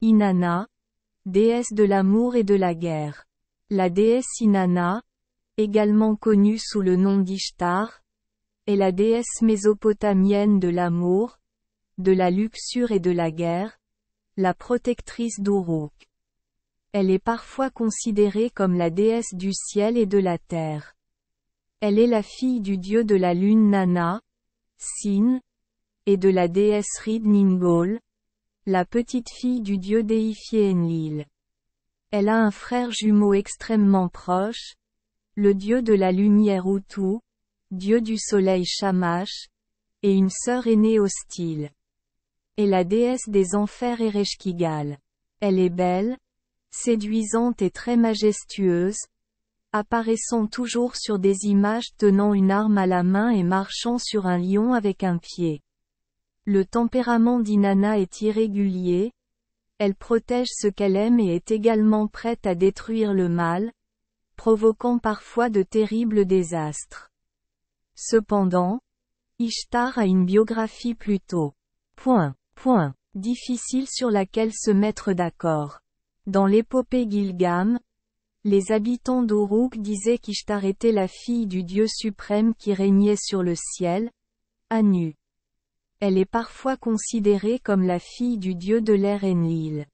Inanna, déesse de l'amour et de la guerre. La déesse Inanna, également connue sous le nom d'Ishtar, est la déesse mésopotamienne de l'amour, de la luxure et de la guerre, la protectrice d'Uruk. Elle est parfois considérée comme la déesse du ciel et de la terre. Elle est la fille du dieu de la lune Nanna, Sin, et de la déesse Rid Ningol, la petite-fille du dieu déifié Enlil. Elle a un frère jumeau extrêmement proche, le dieu de la lumière Utu, dieu du soleil Shamash, et une sœur aînée hostile. Et la déesse des enfers Ereshkigal. Elle est belle, séduisante et très majestueuse, apparaissant toujours sur des images tenant une arme à la main et marchant sur un lion avec un pied. Le tempérament d'Inanna est irrégulier, elle protège ce qu'elle aime et est également prête à détruire le mal, provoquant parfois de terribles désastres. Cependant, Ishtar a une biographie plutôt difficile sur laquelle se mettre d'accord. Dans l'épopée Gilgam, les habitants d'Uruk disaient qu'Ishtar était la fille du dieu suprême qui régnait sur le ciel, Anu. Elle est parfois considérée comme la fille du dieu de l'air Enlil.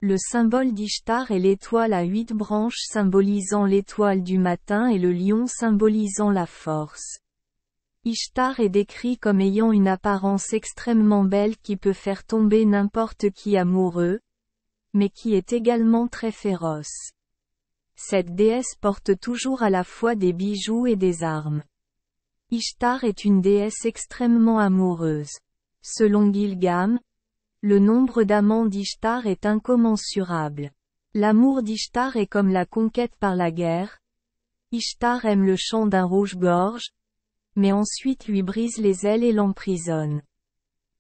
Le symbole d'Ishtar est l'étoile à 8 branches symbolisant l'étoile du matin et le lion symbolisant la force. Ishtar est décrit comme ayant une apparence extrêmement belle qui peut faire tomber n'importe qui amoureux, mais qui est également très féroce. Cette déesse porte toujours à la fois des bijoux et des armes. Ishtar est une déesse extrêmement amoureuse. Selon Gilgam, le nombre d'amants d'Ishtar est incommensurable. L'amour d'Ishtar est comme la conquête par la guerre. Ishtar aime le chant d'un rouge-gorge, mais ensuite lui brise les ailes et l'emprisonne.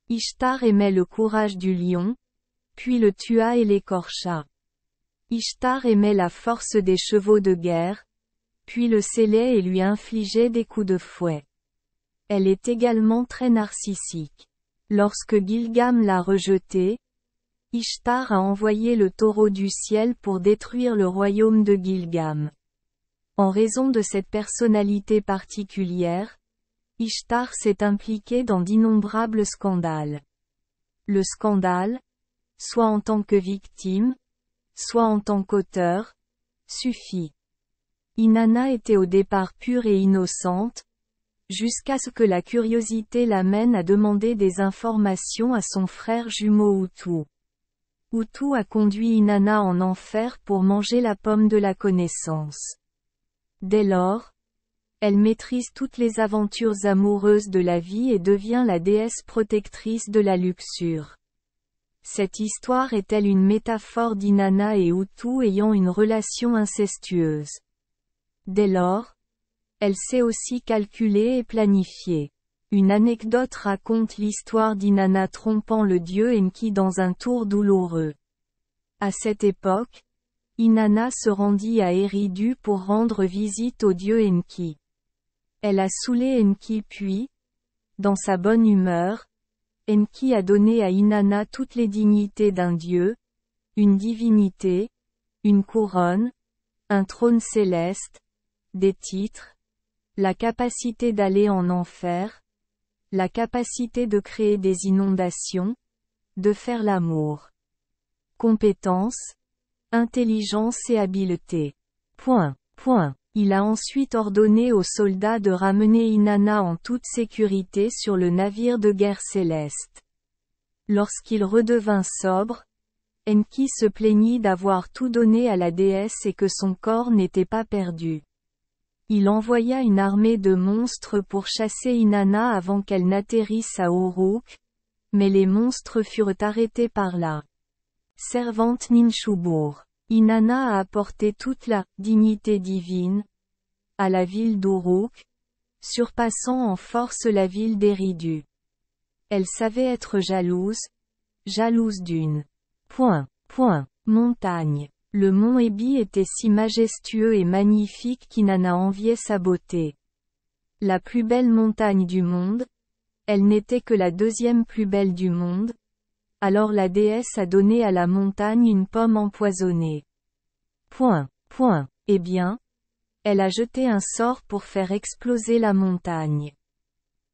Ishtar aimait le courage du lion, puis le tua et l'écorcha. Ishtar aimait la force des chevaux de guerre, puis le scellait et lui infligeait des coups de fouet. Elle est également très narcissique. Lorsque Gilgam l'a rejetée, Ishtar a envoyé le taureau du ciel pour détruire le royaume de Gilgam. En raison de cette personnalité particulière, Ishtar s'est impliquée dans d'innombrables scandales. Le scandale, soit en tant que victime, soit en tant qu'auteur, suffit. Inanna était au départ pure et innocente, jusqu'à ce que la curiosité l'amène à demander des informations à son frère jumeau Utu. Utu a conduit Inanna en enfer pour manger la pomme de la connaissance. Dès lors, elle maîtrise toutes les aventures amoureuses de la vie et devient la déesse protectrice de la luxure. Cette histoire est-elle une métaphore d'Inanna et Utu ayant une relation incestueuse? Dès lors, elle sait aussi calculer et planifier. Une anecdote raconte l'histoire d'Inanna trompant le dieu Enki dans un tour douloureux. À cette époque, Inanna se rendit à Eridu pour rendre visite au dieu Enki. Elle a saoulé Enki puis, dans sa bonne humeur, Enki a donné à Inanna toutes les dignités d'un dieu, une divinité, une couronne, un trône céleste, des titres, la capacité d'aller en enfer, la capacité de créer des inondations, de faire l'amour. Compétence, intelligence et habileté. Il a ensuite ordonné aux soldats de ramener Inanna en toute sécurité sur le navire de guerre céleste. Lorsqu'il redevint sobre, Enki se plaignit d'avoir tout donné à la déesse et que son corps n'était pas perdu. Il envoya une armée de monstres pour chasser Inanna avant qu'elle n'atterrisse à Uruk, mais les monstres furent arrêtés par la servante Ninshubur. Inanna a apporté toute la dignité divine à la ville d'Uruk, surpassant en force la ville d'Eridu. Elle savait être jalouse d'une montagne. Le mont Ebi était si majestueux et magnifique qu'Inanna enviait sa beauté. La plus belle montagne du monde, elle n'était que la deuxième plus belle du monde, Alors la déesse a donné à la montagne une pomme empoisonnée. Eh bien, elle a jeté un sort pour faire exploser la montagne.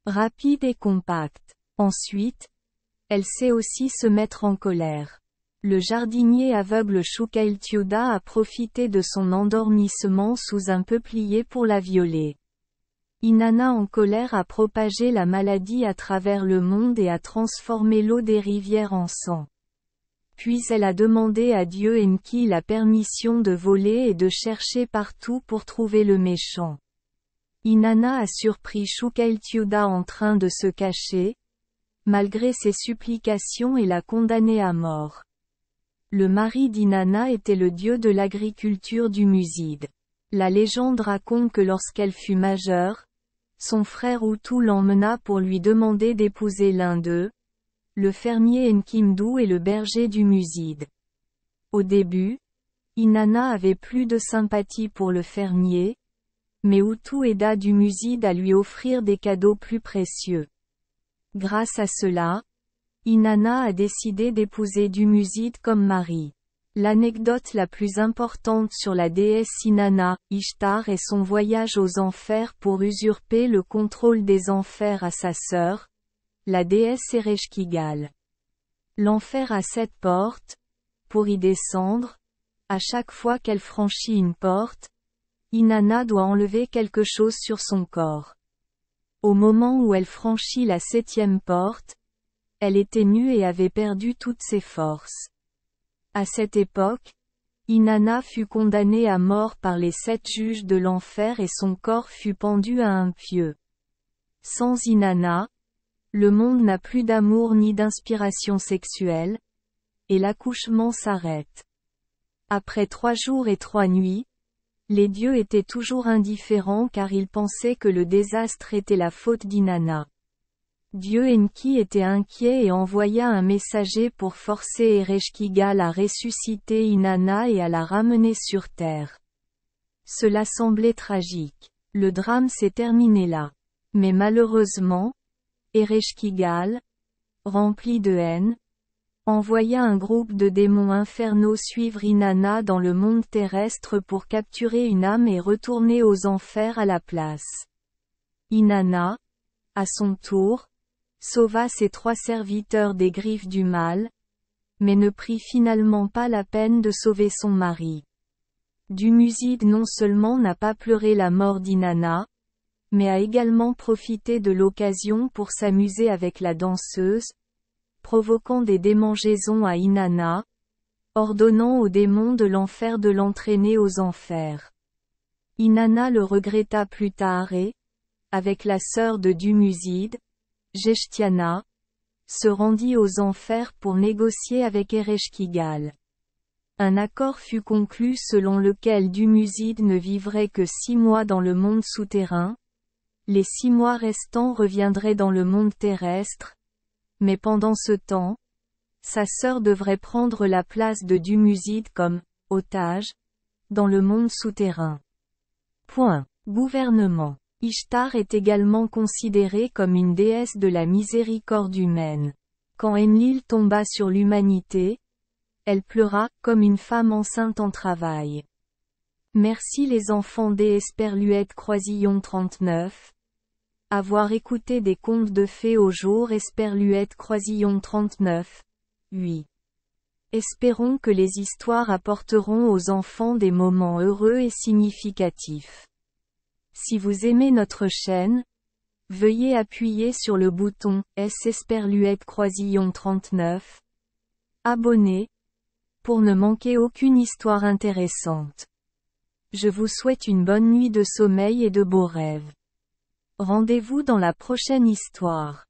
Rapide et compacte. Ensuite, elle sait aussi se mettre en colère. Le jardinier aveugle Shukailtiuda a profité de son endormissement sous un peuplier pour la violer. Inanna en colère a propagé la maladie à travers le monde et a transformé l'eau des rivières en sang. Puis elle a demandé à Dieu Enki la permission de voler et de chercher partout pour trouver le méchant. Inanna a surpris Shukailtiuda en train de se cacher, malgré ses supplications et l'a condamné à mort. Le mari d'Inanna était le dieu de l'agriculture du Muside. La légende raconte que lorsqu'elle fut majeure, son frère Utu l'emmena pour lui demander d'épouser l'un d'eux, le fermier Enkimdu et le berger du Muside. Au début, Inanna avait plus de sympathie pour le fermier, mais Utu aida du Muside à lui offrir des cadeaux plus précieux. Grâce à cela, Inanna a décidé d'épouser du Muside comme mari. L'anecdote la plus importante sur la déesse Inanna, Ishtar, est son voyage aux enfers pour usurper le contrôle des enfers à sa sœur, la déesse Ereshkigal. L'enfer a 7 portes. Pour y descendre, à chaque fois qu'elle franchit une porte, Inanna doit enlever quelque chose sur son corps. Au moment où elle franchit la 7e porte, elle était nue et avait perdu toutes ses forces. À cette époque, Inanna fut condamnée à mort par les 7 juges de l'enfer et son corps fut pendu à un pieu. Sans Inanna, le monde n'a plus d'amour ni d'inspiration sexuelle, et l'accouchement s'arrête. Après 3 jours et 3 nuits, les dieux étaient toujours indifférents car ils pensaient que le désastre était la faute d'Inanna. Dieu Enki était inquiet et envoya un messager pour forcer Ereshkigal à ressusciter Inanna et à la ramener sur terre. Cela semblait tragique. Le drame s'est terminé là. Mais malheureusement, Ereshkigal, rempli de haine, envoya un groupe de démons infernaux suivre Inanna dans le monde terrestre pour capturer une âme et retourner aux enfers à la place. Inanna, à son tour, sauva ses 3 serviteurs des griffes du mal, mais ne prit finalement pas la peine de sauver son mari. Dumuside non seulement n'a pas pleuré la mort d'Inanna, mais a également profité de l'occasion pour s'amuser avec la danseuse, provoquant des démangeaisons à Inanna, ordonnant aux démons de l'enfer de l'entraîner aux enfers. Inanna le regretta plus tard et, avec la sœur de Dumuside, Geshtiana, se rendit aux enfers pour négocier avec Ereshkigal. Un accord fut conclu selon lequel Dumuside ne vivrait que 6 mois dans le monde souterrain. Les 6 mois restants reviendraient dans le monde terrestre, mais pendant ce temps, sa sœur devrait prendre la place de Dumuside comme otage dans le monde souterrain. Gouvernement. Ishtar est également considérée comme une déesse de la miséricorde humaine. Quand Enlil tomba sur l'humanité, elle pleura, comme une femme enceinte en travail. Merci les enfants des Esperluette Croisillon 39. Avoir écouté des contes de fées au jour Esperluette Croisillon 39. 8. Espérons que les histoires apporteront aux enfants des moments heureux et significatifs. Si vous aimez notre chaîne, veuillez appuyer sur le bouton S Esperluette Croisillon 39. Abonner, pour ne manquer aucune histoire intéressante. Je vous souhaite une bonne nuit de sommeil et de beaux rêves. Rendez-vous dans la prochaine histoire.